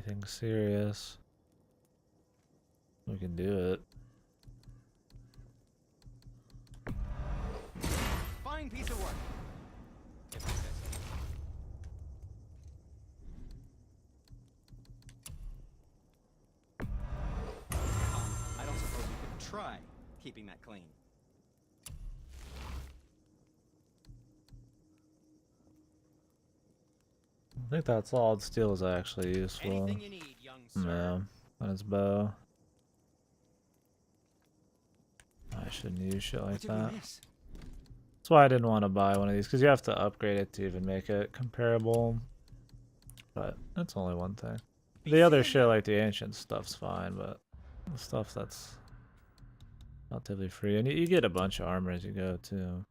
anything serious, we can do it. Fine piece of work. If I say so. I don't suppose you could try keeping that clean. I think that solid steel is actually useful. Anything you need, young sir. Yeah, on his bow. I shouldn't use shit like that. That's why I didn't want to buy one of these, because you have to upgrade it to even make it comparable. But that's only one thing. The other shit, like the ancient stuff's fine, but the stuff that's relatively free. And you get a bunch of armor as you go, too.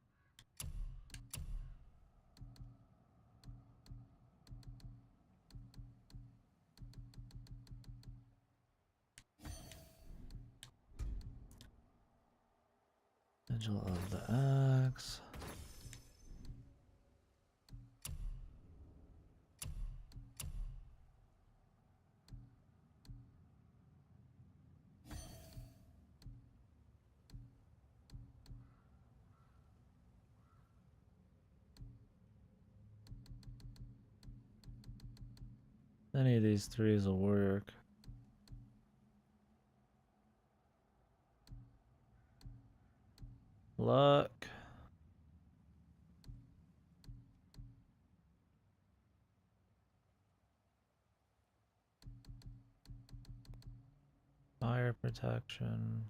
Sigil of the Axe. Any of these threes will work. Luck. Fire protection.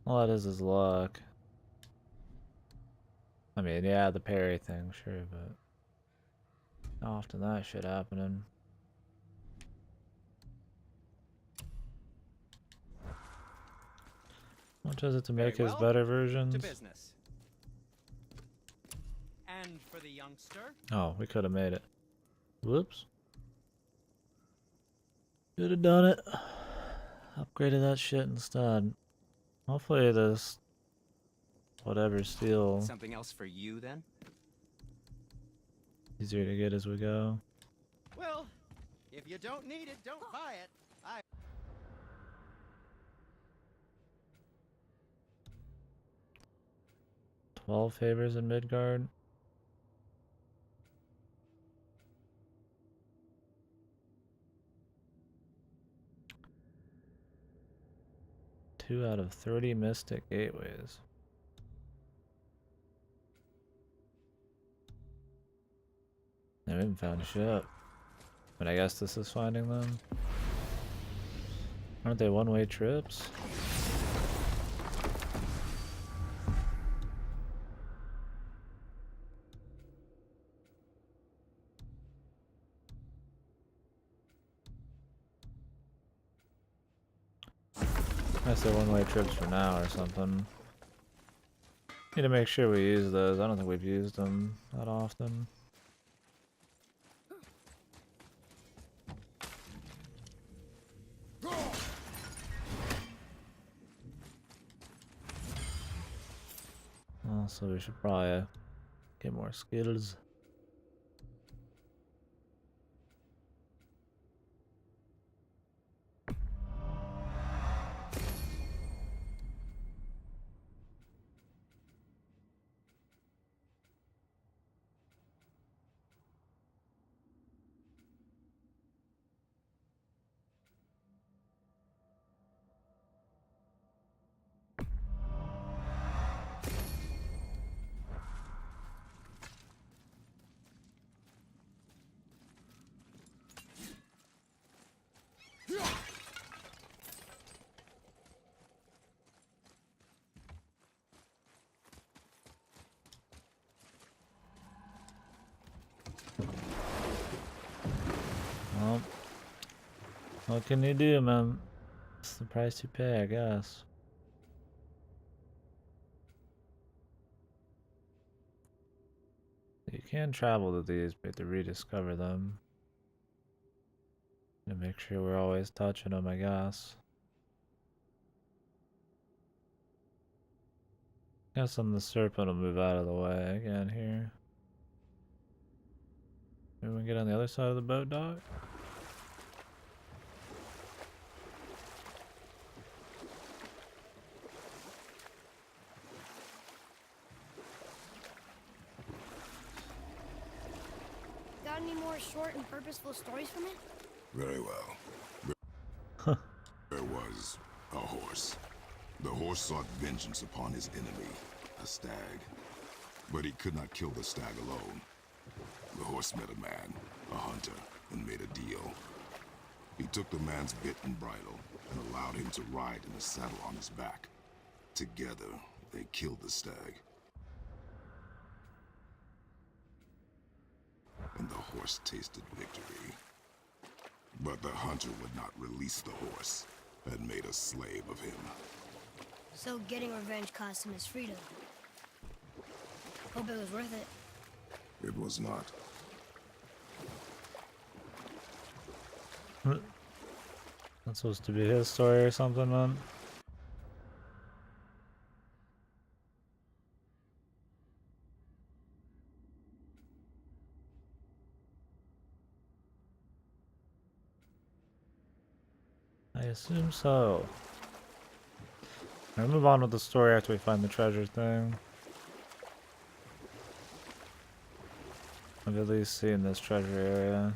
All that is luck. I mean, yeah, the parry thing, sure, but how often that shit happening? How much is it to make his better versions? To business. And for the youngster? Oh, we could have made it. Whoops. Could have done it. Upgraded that shit instead. Hopefully this whatever steel Something else for you then? easier to get as we go. Well, if you don't need it, don't buy it. 12 favors in Midgard. Two out of 30 Mystic Gateways. I haven't found shit. But I guess this is finding them. Aren't they one-way trips? I say one-way trips for now or something. Need to make sure we use those. I don't think we've used them that often. Also, we should probably get more skills. Well, what can you do, man? It's the price you pay, I guess. You can travel to these, but to rediscover them. To make sure we're always touching them, I guess. Guessing the serpent will move out of the way again here. Maybe we can get on the other side of the boat dock? any more short and purposeful stories from it? Very well. There was a horse. The horse sought vengeance upon his enemy, a stag. But he could not kill the stag alone. The horse met a man, a hunter, and made a deal. He took the man's bit and bridle and allowed him to ride in a saddle on his back. Together, they killed the stag. And the horse tasted victory. But the hunter would not release the horse and made a slave of him. So getting revenge cost him his freedom. Hope it was worth it. It was not. That's supposed to be his story or something, man. I assume so. I'll move on with the story after we find the treasure thing. I've at least seen this treasure area.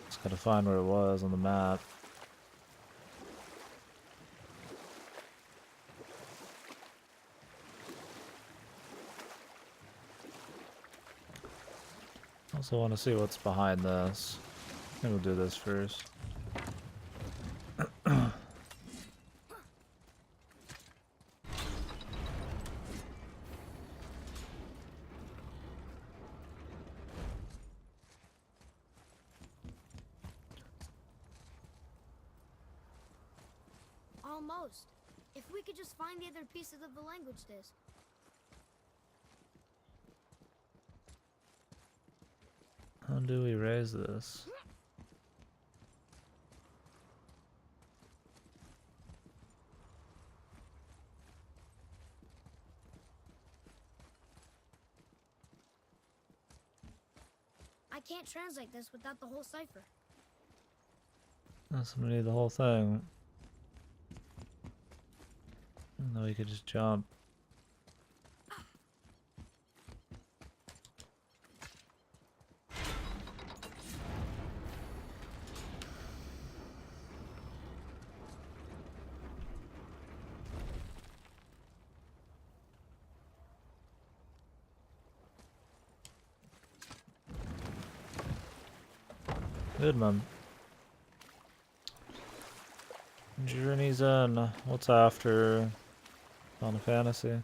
Just gotta find where it was on the map. Also want to see what's behind this. I think we'll do this first. Almost. If we could just find the other pieces of the language disc. How do we raise this? I can't translate this without the whole cipher. That's gonna need the whole thing. No, we could just jump. Good man. Journey's in. What's after Final Fantasy?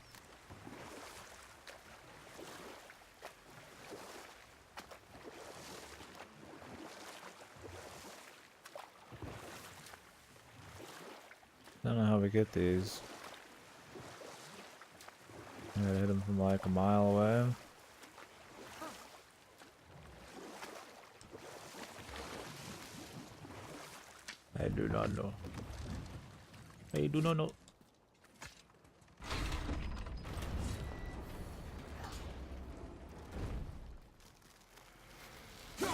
Don't know how we get these. I gotta hit them from like a mile away. I do not know. I do not know. I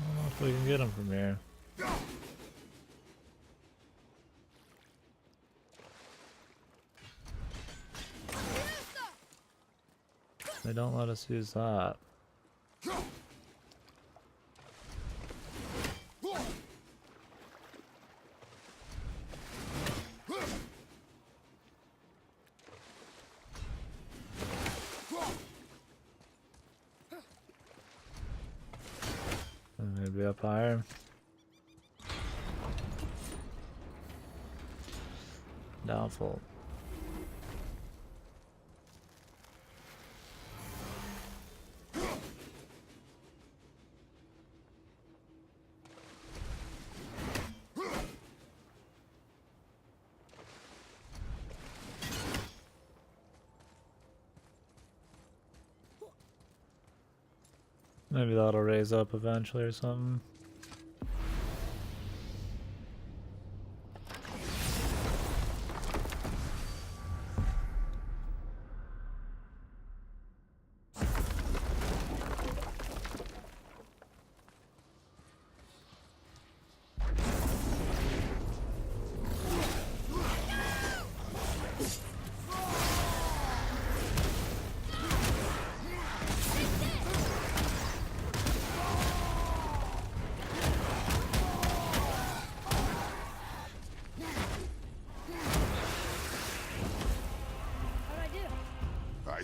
don't know if we can get him from here. They don't let us use that. Maybe up higher. Doubtful. Maybe that'll raise up eventually or something.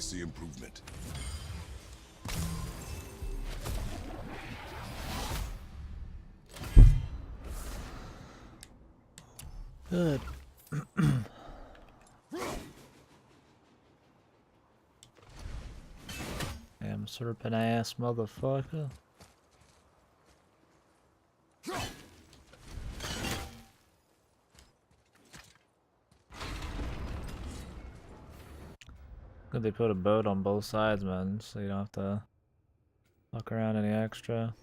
see improvement. Good. Damn serpent ass motherfucker. Good they put a boat on both sides, man, so you don't have to fuck around any extra.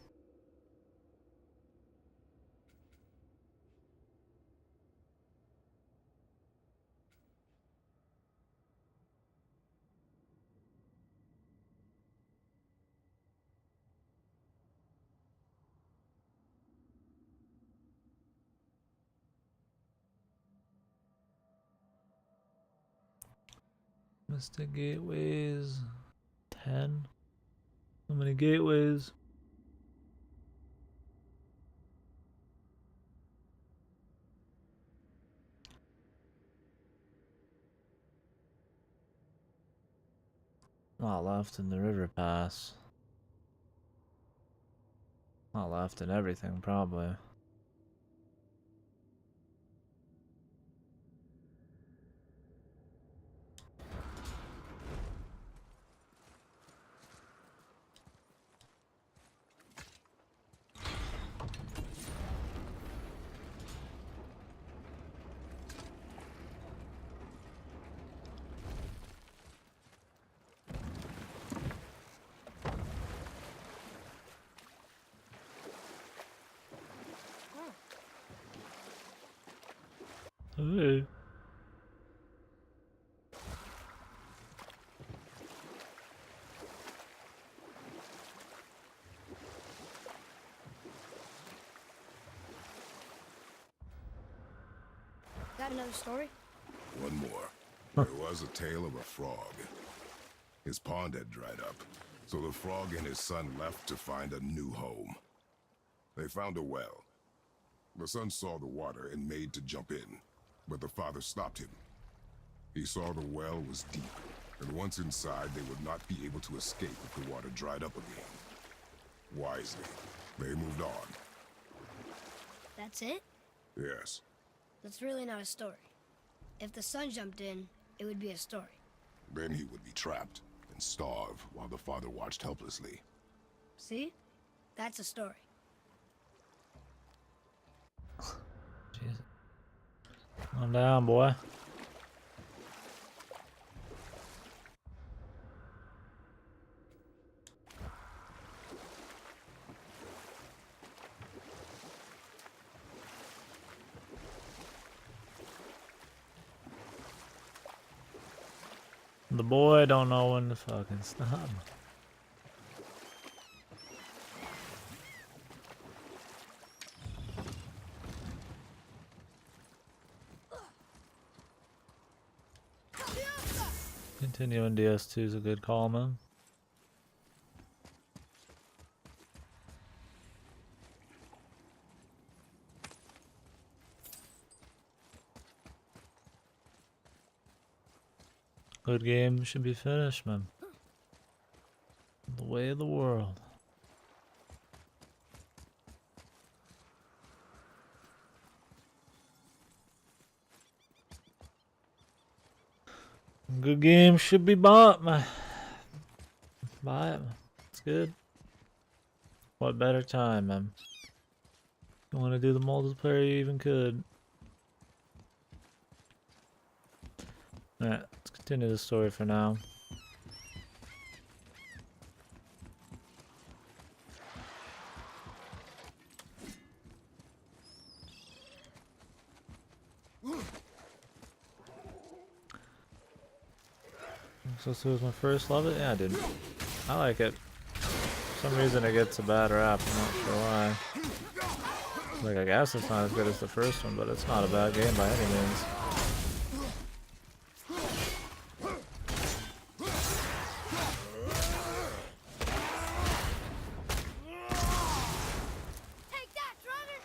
Mystic gateways. 10. How many gateways? Not left in the river pass. Not left in everything, probably. Hey. Got another story? One more. There was a tale of a frog. His pond had dried up, so the frog and his son left to find a new home. They found a well. The son saw the water and made to jump in, but the father stopped him. He saw the well was deep, and once inside they would not be able to escape if the water dried up again. Wisely, they moved on. That's it? Yes. That's really not a story. If the son jumped in, it would be a story. Then he would be trapped and starve while the father watched helplessly. See? That's a story. Jesus. Calm down, boy. The boy don't know when to fucking stop. Continuing DS2 is a good call, man. Good game should be finished, man. The way of the world. Good game should be bought, man. Buy it, man. It's good. What better time, man? You want to do the multiplayer, you even could. Alright, let's continue the story for now. So this was my first love it? Yeah, dude. I like it. For some reason it gets a bad rap, I'm not sure why. Like, I guess it's not as good as the first one, but it's not a bad game by any means. Take that, runner!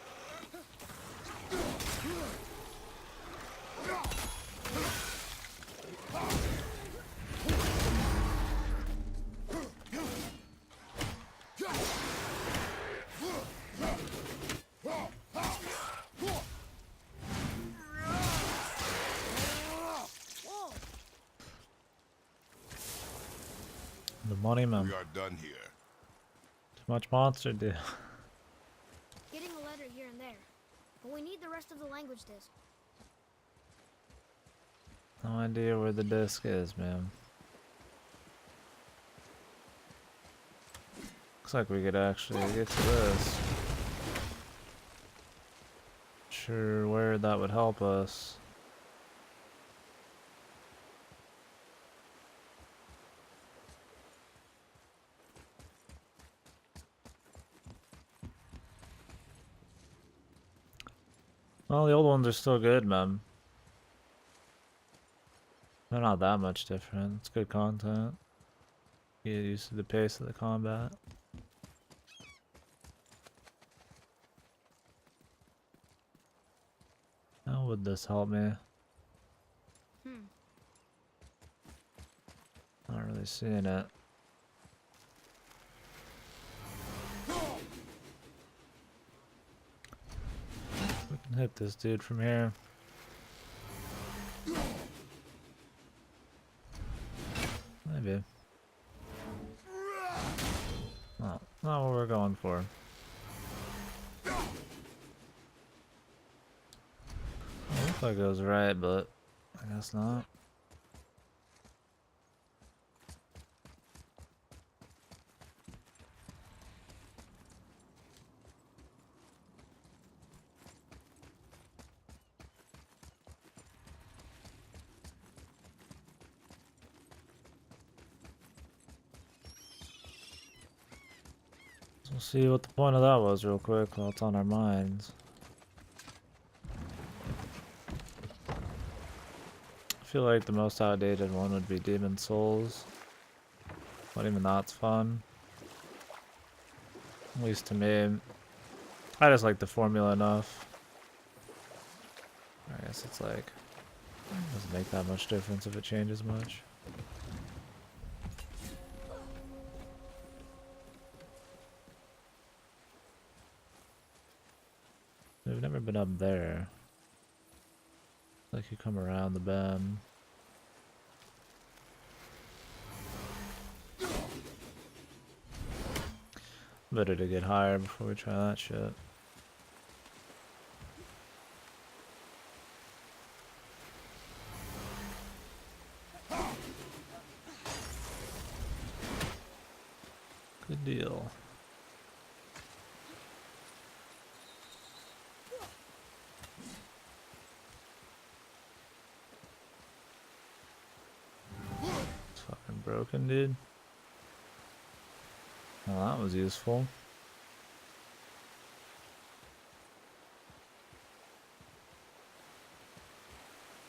money, man. We are done here. Too much monster deal. Getting a letter here and there. But we need the rest of the language disc. No idea where the disc is, man. Looks like we could actually get to this. Sure where that would help us. Well, the old ones are still good, man. They're not that much different. It's good content. Get used to the pace of the combat. How would this help me? Not really seeing it. We can hit this dude from here. Maybe. No, not what we're going for. I looks like it was right, but I guess not. So we'll see what the point of that was real quick while it's on our minds. I feel like the most outdated one would be Demon Souls. But even that's fun. At least to me. I just like the formula enough. I guess it's like, it doesn't make that much difference if it changes much. We've never been up there. Like you come around the bend. Better to get higher before we try that shit. Good deal. It's fucking broken, dude. Well, that was useful.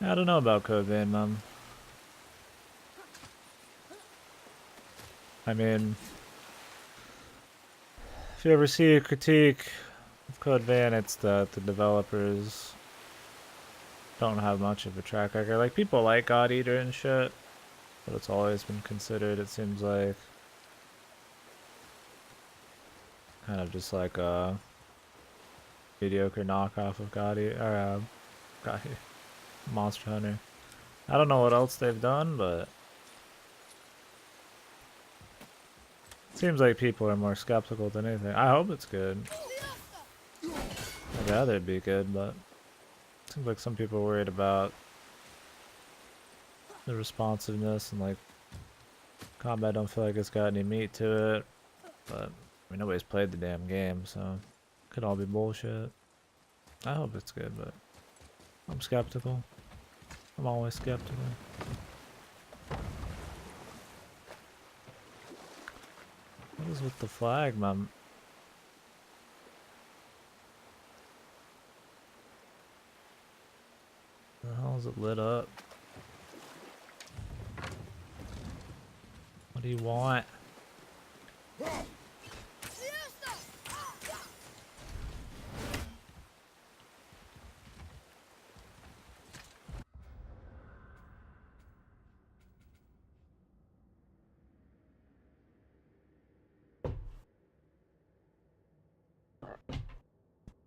I don't know about Code Vein, man. I mean, if you ever see a critique of Code Vein, it's that the developers don't have much of a track record. Like, people like God Eater and shit, but it's always been considered, it seems like, kind of just like a mediocre knockoff of God Eater, or God Eater, Monster Hunter. I don't know what else they've done, but it seems like people are more skeptical than anything. I hope it's good. I'd rather it be good, but it seems like some people are worried about the responsiveness and like combat. Don't feel like it's got any meat to it, but I mean, nobody's played the damn game, so it could all be bullshit. I hope it's good, but I'm skeptical. I'm always skeptical. What is with the flag, man? The hell is it lit up? What do you want?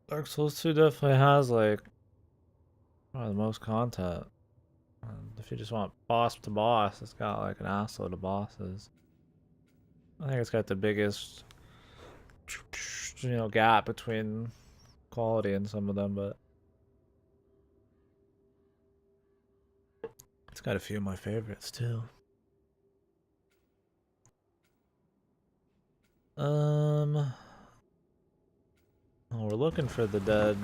Dark Souls 2 definitely has like one of the most content. And if you just want boss to boss, it's got like an assload of bosses. I think it's got the biggest, gap between quality and some of them, but it's got a few of my favorites too. Oh, we're looking for the dead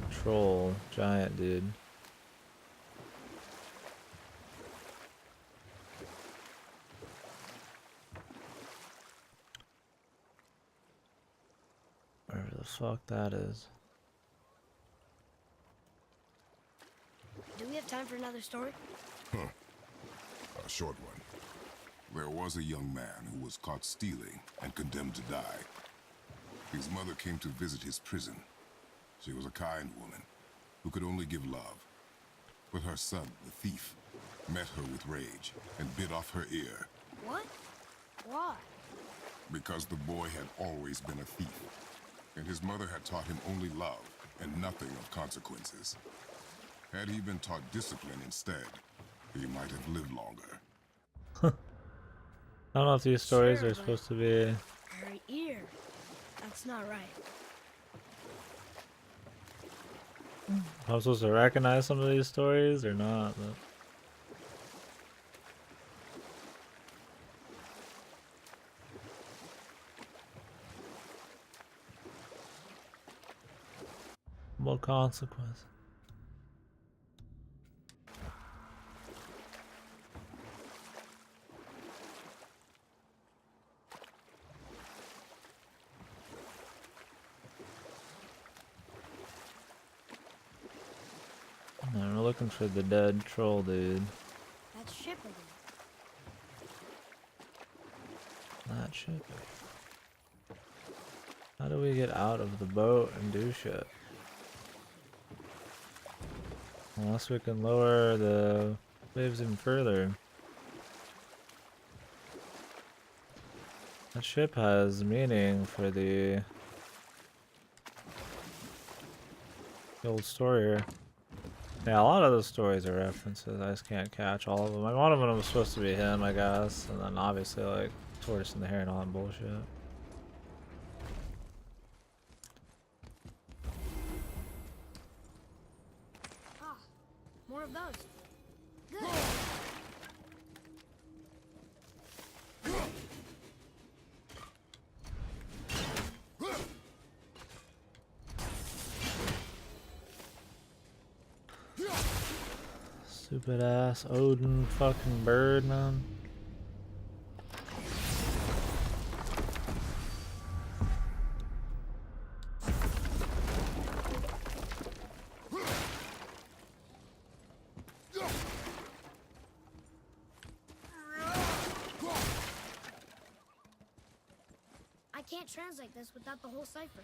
troll giant dude. Wherever the fuck that is. Do we have time for another story? A short one. There was a young man who was caught stealing and condemned to die. His mother came to visit his prison. She was a kind woman who could only give love. But her son, the thief, met her with rage and bit off her ear. What? Why? Because the boy had always been a thief, and his mother had taught him only love and nothing of consequences. Had he been taught discipline instead, he might have lived longer. I don't know if these stories Sure, are but- supposed to be. Her ear. That's not right. I'm supposed to recognize some of these stories or not. But... What consequence? And we're looking for the dead troll dude. That's ship again. That shit. How do we get out of the boat and do shit? Unless we can lower the waves even further. That ship has meaning for the old story here. Yeah, a lot of the stories are references. I just can't catch all of them. Like, one of them was supposed to be him, I guess, and then obviously like tortoise in the hair and all that bullshit. Ah, more of those. Good. Stupid ass Odin fucking bird, man. I can't translate this without the whole cipher.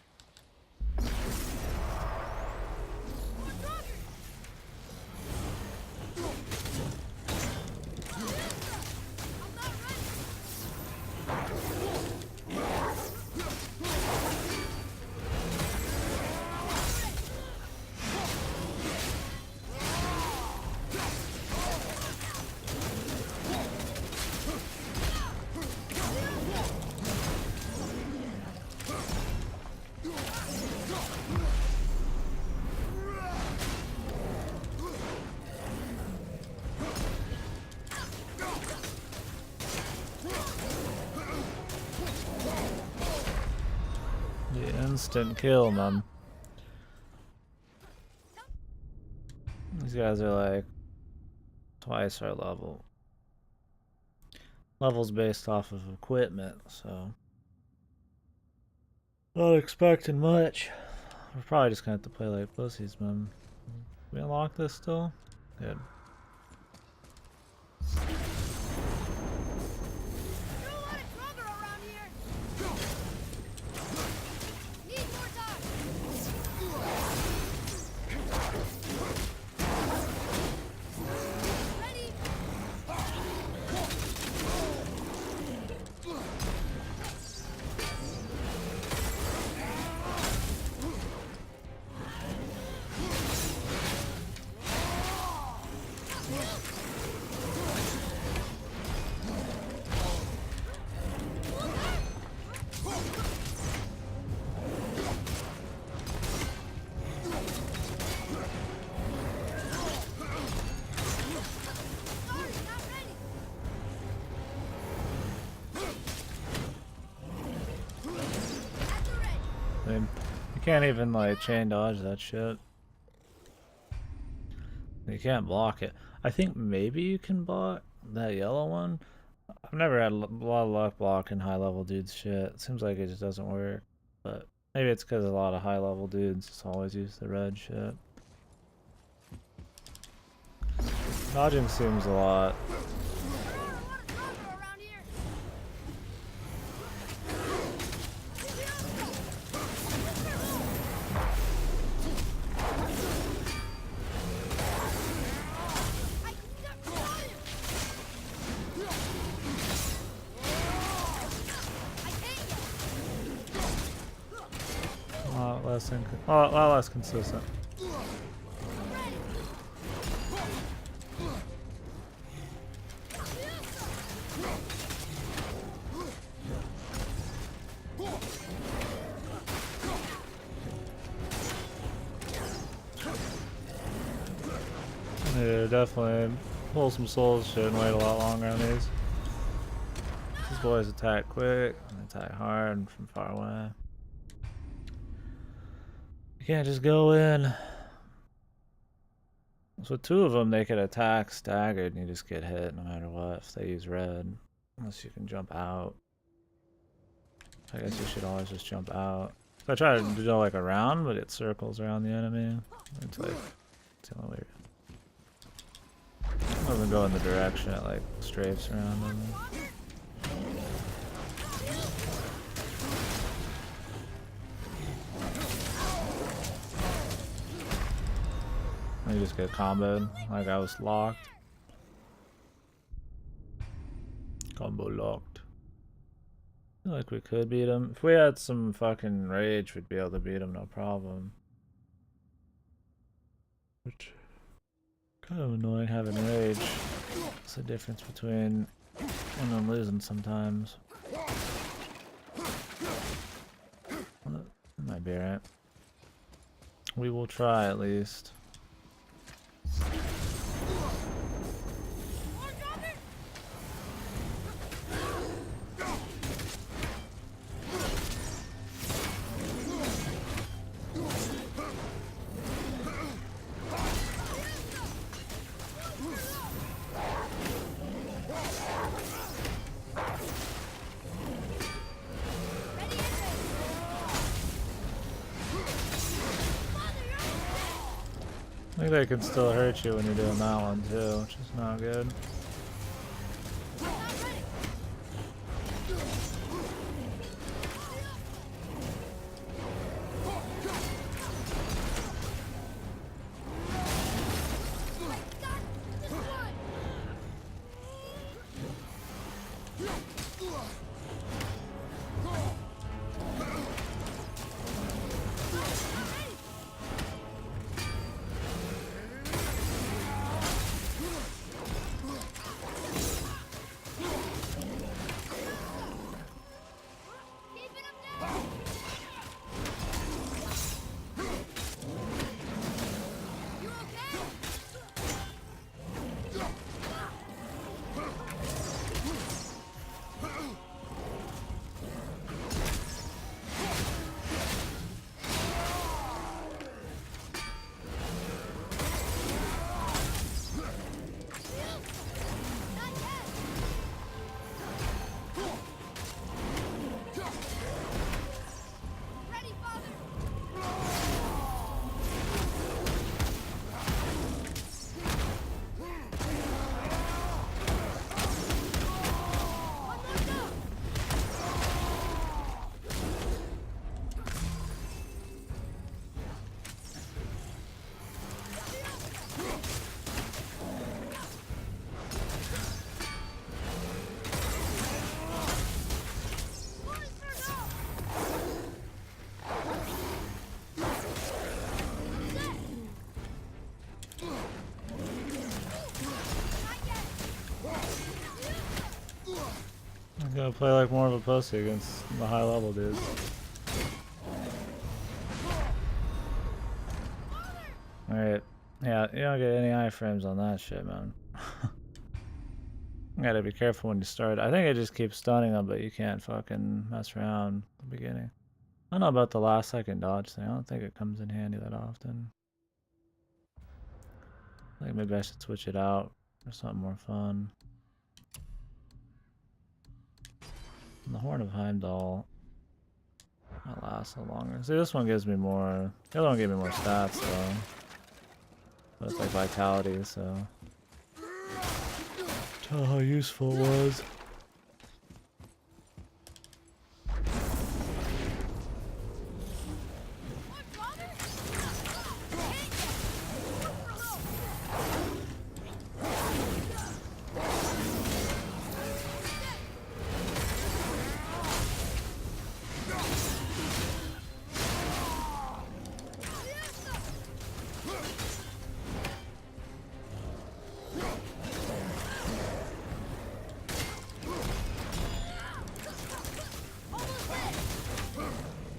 The instant kill, man. These guys are like twice our level. Level's based off of equipment, so not expecting much. We're probably just gonna have to play like pussies, man. We unlock this still? Good. You can't even like chain dodge that shit. You can't block it. I think maybe you can block that yellow one. I've never had a lot of luck blocking high level dudes shit. It seems like it just doesn't work. But maybe it's because a lot of high level dudes just always use the red shit. Dodging seems a lot. A lot less consistent. Yeah, definitely pull some souls shit and wait a lot longer on these. These boys attack quick and attack hard and from far away. You can't just go in. So two of them, they could attack staggered and you just get hit no matter what if they use red. Unless you can jump out. I guess you should always just jump out. So I try to do like around, but it circles around the enemy. It's like, it's the only way. It doesn't go in the direction, it like strafes around them. You just get comboed, like I was locked. Combo locked. I feel like we could beat him. If we had some fucking rage, we'd be able to beat him, no problem. Which, kind of annoying having rage. It's the difference between winning and losing sometimes. Well, that might be right. We will try at least. I think they can still hurt you when you're doing that one too, which is not good. I'm gonna play like more of a pussy against the high level dudes. Alright. Yeah, you don't get any iframes on that shit, man. You gotta be careful when you start. I think it just keeps stunning them, but you can't fucking mess around at the beginning. I don't know about the last second dodge thing. I don't think it comes in handy that often. I think maybe I should switch it out for something more fun. And the Horn of Heimdall might last a little longer. See, this one gives me more. The other one gave me more stats though. But it's like vitality, so. Tell how useful it was.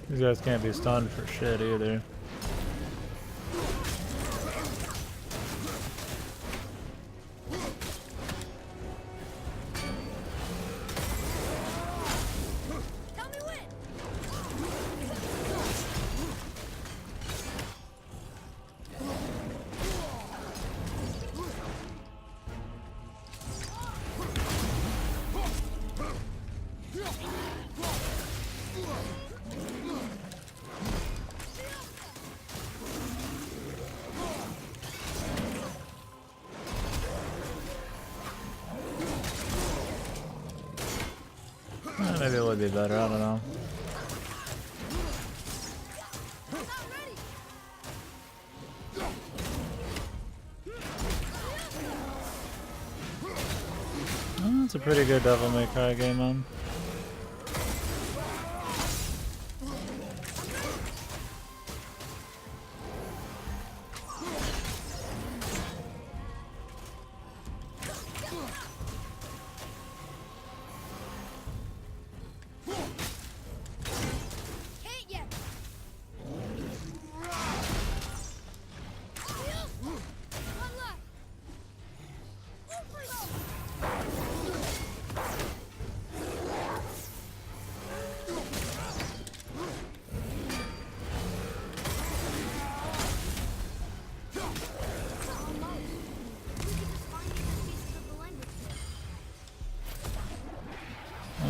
These guys can't be stunned for shit either. Maybe it would be better, I don't know. Oh, it's a pretty good Devil May Cry game, man.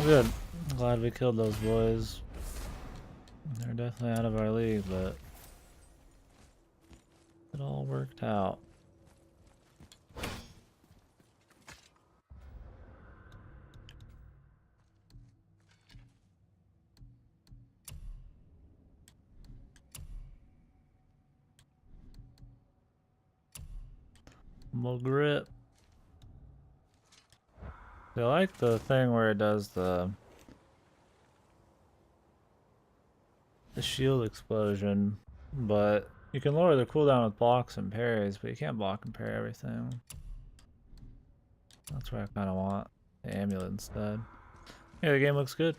Good. I'm glad we killed those boys. They're definitely out of our league, but it all worked out. More grip. I like the thing where it does the shield explosion, but you can lower the cooldown with blocks and parries, but you can't block and parry everything. That's where I kind of want the amulet instead. Yeah, the game looks good.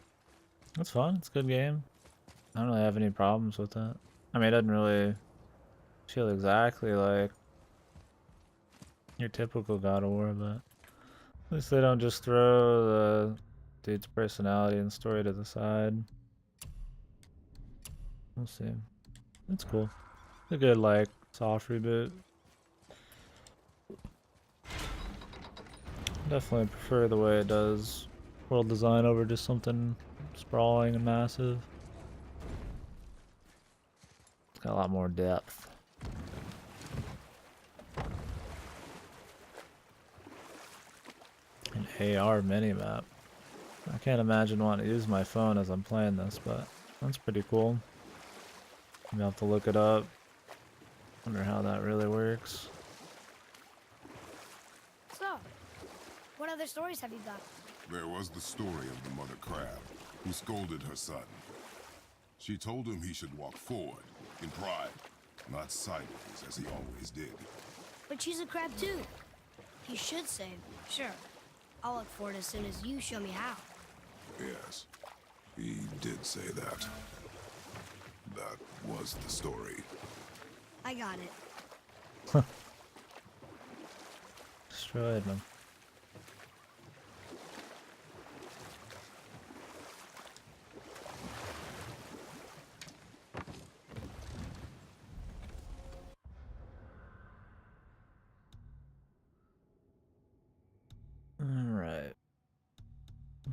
It's fun. It's a good game. I don't really have any problems with it. I mean, it doesn't really feel exactly like your typical God of War, but at least they don't just throw the dude's personality and story to the side. We'll see. It's cool. It's a good, like, soft reboot. Definitely prefer the way it does world design over just something sprawling and massive. It's got a lot more depth. An AR minimap. I can't imagine wanting to use my phone as I'm playing this, but that's pretty cool. I'm gonna have to look it up. Wonder how that really works. So, what other stories have you got? There was the story of the Mother Crab, who scolded her son. She told him he should walk forward, in pride, not sideways as he always did. But she's a crab too. You should save. Sure. I'll look for it as soon as you show me how. Yes, he did say that. That was the story. I got it. Destroyed them.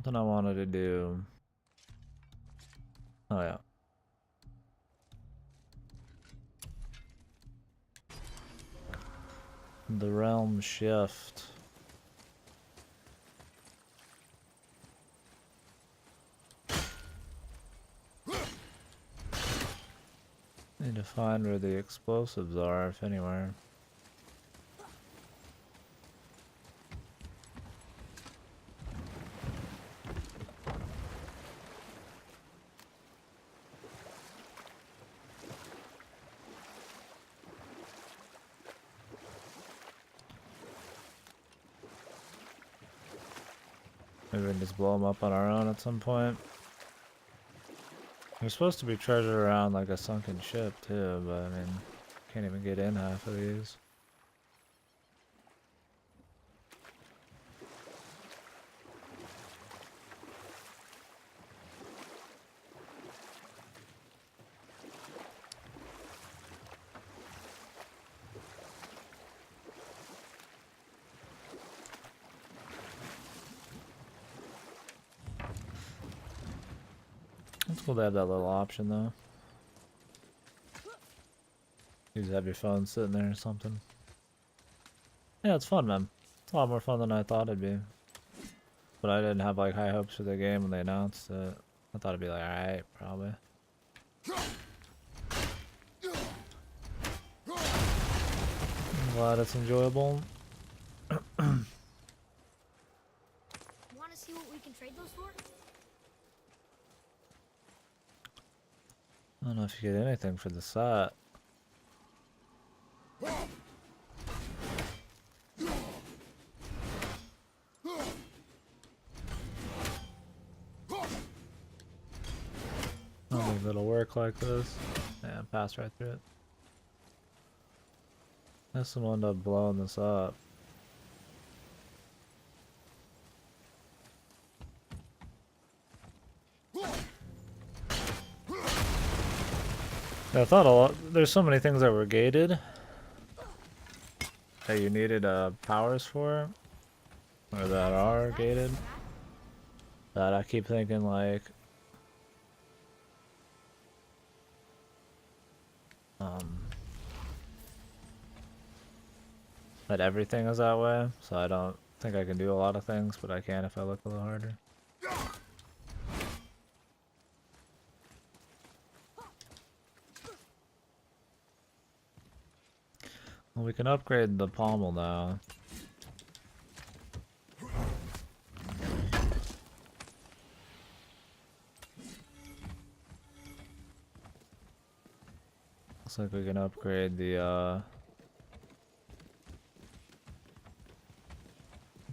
Something I wanted to do. Oh yeah. The realm shift. Need to find where the explosives are, if anywhere. Maybe we can just blow them up on our own at some point. There's supposed to be treasure around like a sunken ship too, but I mean, can't even get in half of these. It's cool to have that little option though. You just have your phone sitting there or something. Yeah, it's fun, man. It's a lot more fun than I thought it'd be. But I didn't have like high hopes for the game when they announced it. I thought it'd be like, alright, probably. I'm glad it's enjoyable. Want to see what we can trade those for? I don't know if you get anything for the set. I don't think it'll work like this. Yeah, pass right through it. This will end up blowing this up. I thought a lot. There's so many things that were gated that you needed powers for, or that are gated, that I keep thinking like, that everything is that way. So I don't think I can do a lot of things, but I can if I look a little harder. Well, we can upgrade the pommel now. Looks like we can upgrade the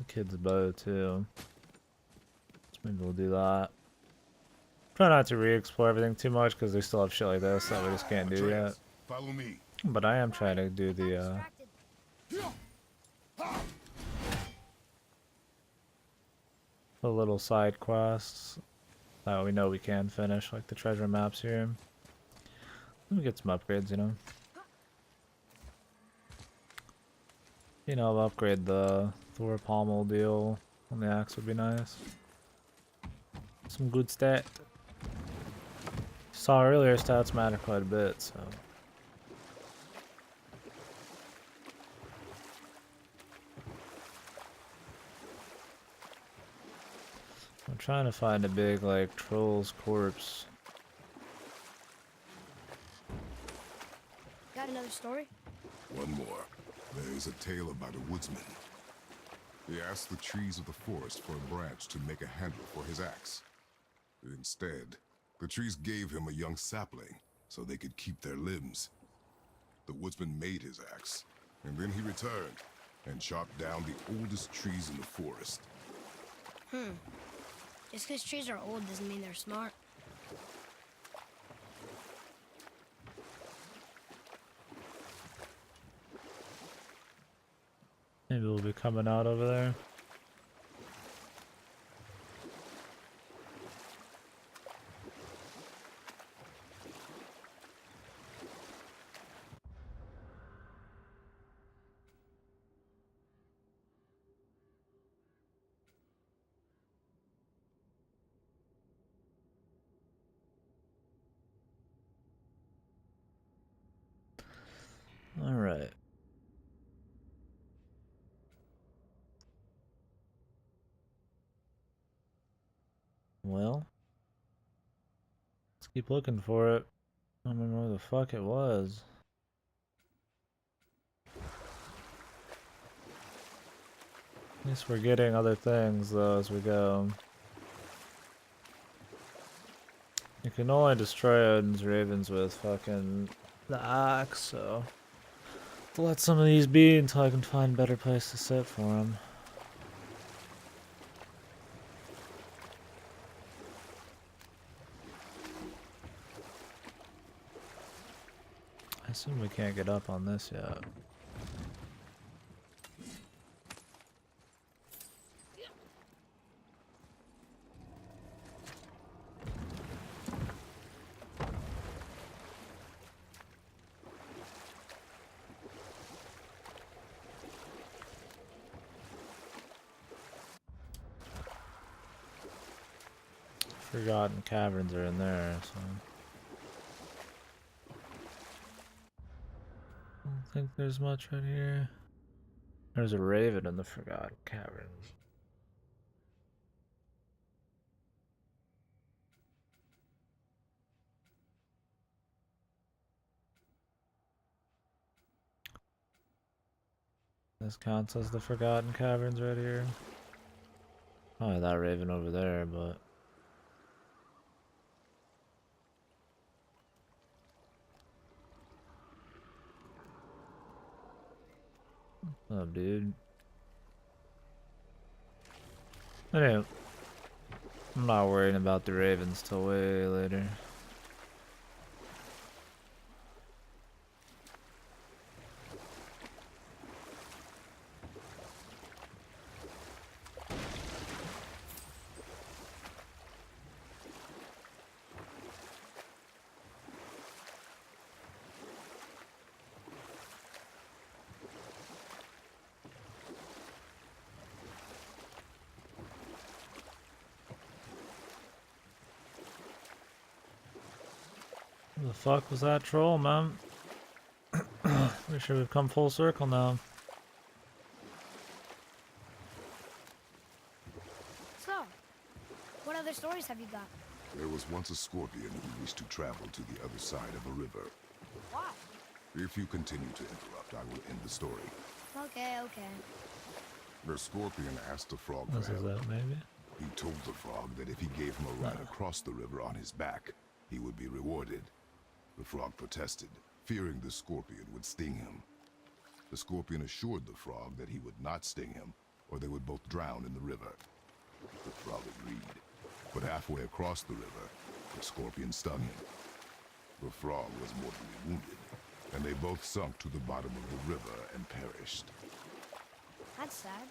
kid's bow too. So maybe we'll do that. Try not to re-explore everything too much because they still have shit like this that we just can't do yet. Follow me. But I am trying to do the little side quests that we know we can finish, like the treasure maps here. Let me get some upgrades, you know. You know, I'll upgrade the Thor pommel deal on the axe would be nice. Some good stat. Saw earlier, stats matter quite a bit, so. I'm trying to find a big, like, troll's corpse. Got another story? One more. There is a tale about a woodsman. He asked the trees of the forest for a branch to make a handle for his axe. Instead, the trees gave him a young sapling so they could keep their limbs. The woodsman made his axe, and then he returned and chopped down the oldest trees in the forest. Just because trees are old doesn't mean they're smart. Maybe we'll be coming out over there. All right. Well, let's keep looking for it. I don't remember where the fuck it was. At least we're getting other things though as we go. You can only destroy Odin's ravens with fucking the axe, so to let some of these be until I can find a better place to sit for them. I assume we can't get up on this yet. Forgotten caverns are in there, so I don't think there's much right here. There's a raven in the Forgotten Caverns. This counts as the Forgotten Caverns right here. Probably that raven over there, but what's up, dude? Anyway, I'm not worrying about the ravens till way later. Who the fuck was that troll, man? We should have come full circle now. So, what other stories have you got? There was once a scorpion who wished to travel to the other side of a river. Why? If you continue to interrupt, I will end the story. Okay, okay. The scorpion asked the frog This for is help. it, maybe? He told the frog that if he gave him a ride across the river on his back, he would be rewarded. The frog protested, fearing the scorpion would sting him. The scorpion assured the frog that he would not sting him, or they would both drown in the river. The frog agreed, but halfway across the river, the scorpion stung him. The frog was mortally wounded, and they both sunk to the bottom of the river and perished. That's sad.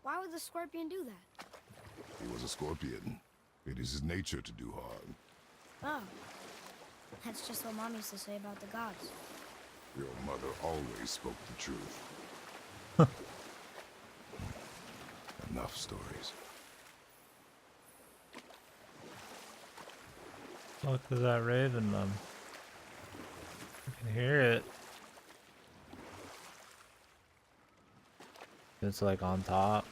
Why would the scorpion do that? He was a scorpion. It is his nature to do harm. Oh. That's just what Mom used to say about the gods. Your mother always spoke the truth. Enough stories. Fuck is that raven, man? I can hear it. It's like on top.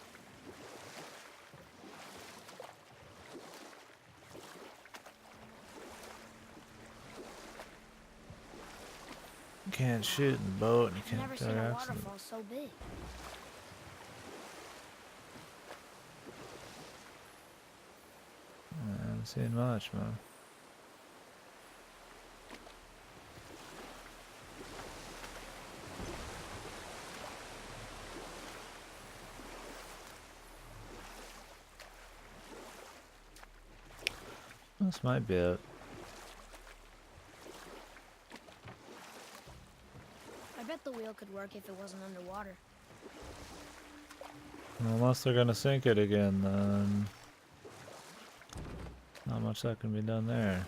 You can't shoot in the boat and you I've can't never do seen a accident. waterfall so big. I haven't seen much, man. This might be it. I bet the wheel could work if it wasn't underwater. Unless they're gonna sink it again, then not much that can be done there.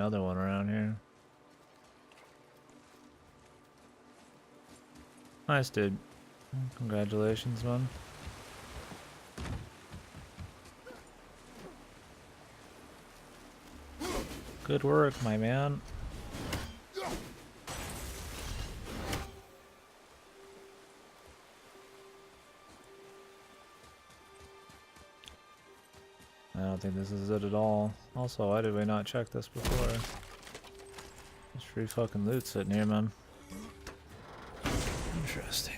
another one around here. Nice, dude. Congratulations, man. Good work, my man. I don't think this is it at all. Also, why did we not check this before? There's free fucking loot sitting here, man. Interesting.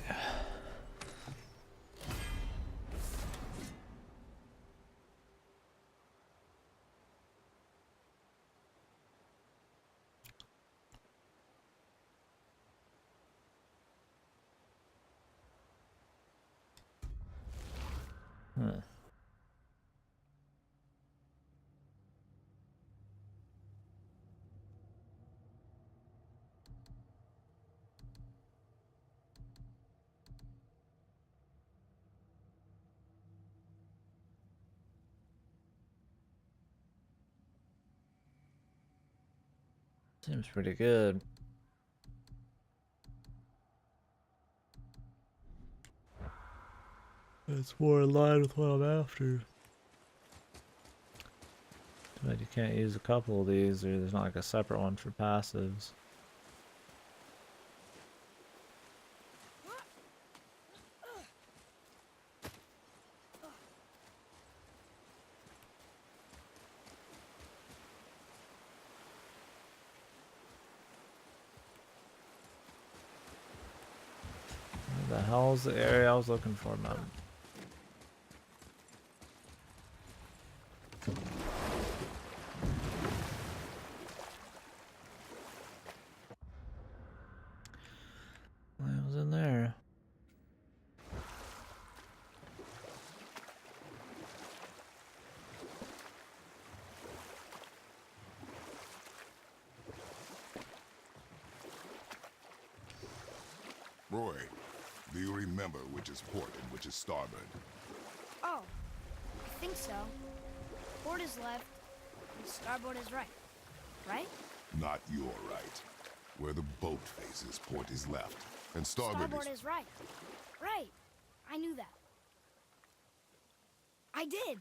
Huh. Seems pretty good. It's more in line with what I'm after. But you can't use a couple of these, or there's not like a separate one for passives. Where the hell's the area I was looking for, man? It was in there. Roy, do you remember which is port and which is starboard? Oh, I think so. Port is left, and starboard is right. Right? Not your right. Where the boat faces, port is left, and starboard Starboard is right. Right. I knew that. I did.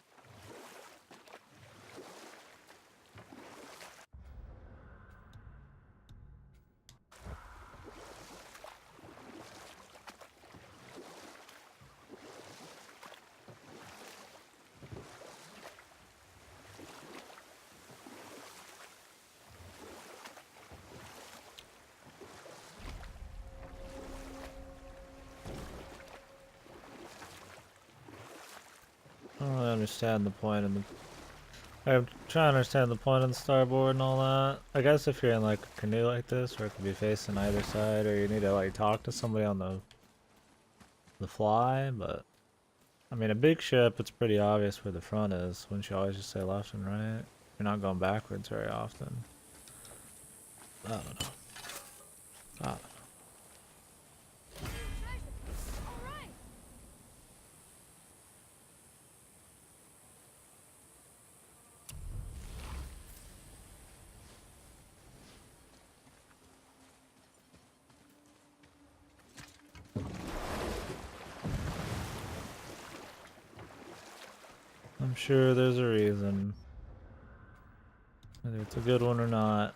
I don't really understand the point in the... I'm trying to understand the point of the starboard and all that. I guess if you're in like a canoe like this, where it could be facing either side, or you need to like talk to somebody on the fly, but... I mean, a big ship, it's pretty obvious where the front is. Wouldn't you always just say left and right? You're not going backwards very often. I don't know. I don't know. I'm sure there's a reason. Whether it's a good one or not.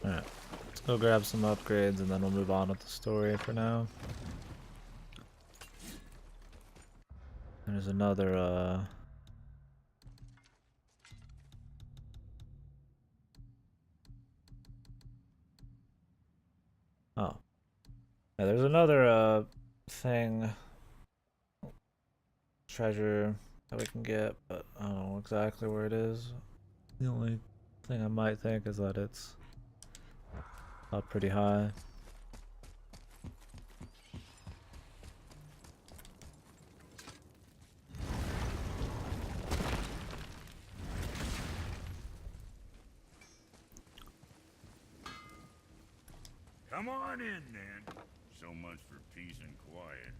Alright, let's go grab some upgrades and then we'll move on with the story for now. There's another, oh. Yeah, there's another, thing. Treasure that we can get, but I don't know exactly where it is. The only thing I might think is that it's up pretty high. Come on in, then. So much for peace and quiet.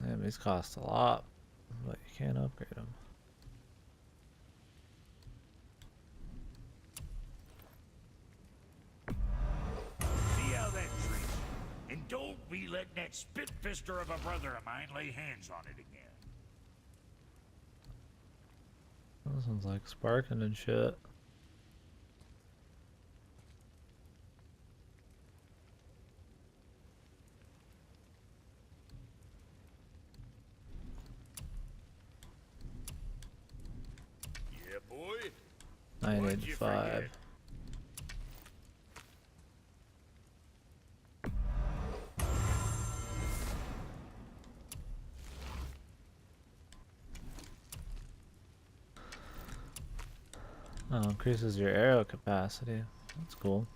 Damn, these cost a lot, but you can't upgrade them. See how that treats you. And don't be letting that spit-fister of a brother of mine lay hands on it again. This one's like sparking and shit. Yeah, boy. 985. Oh, increases your arrow capacity. That's cool.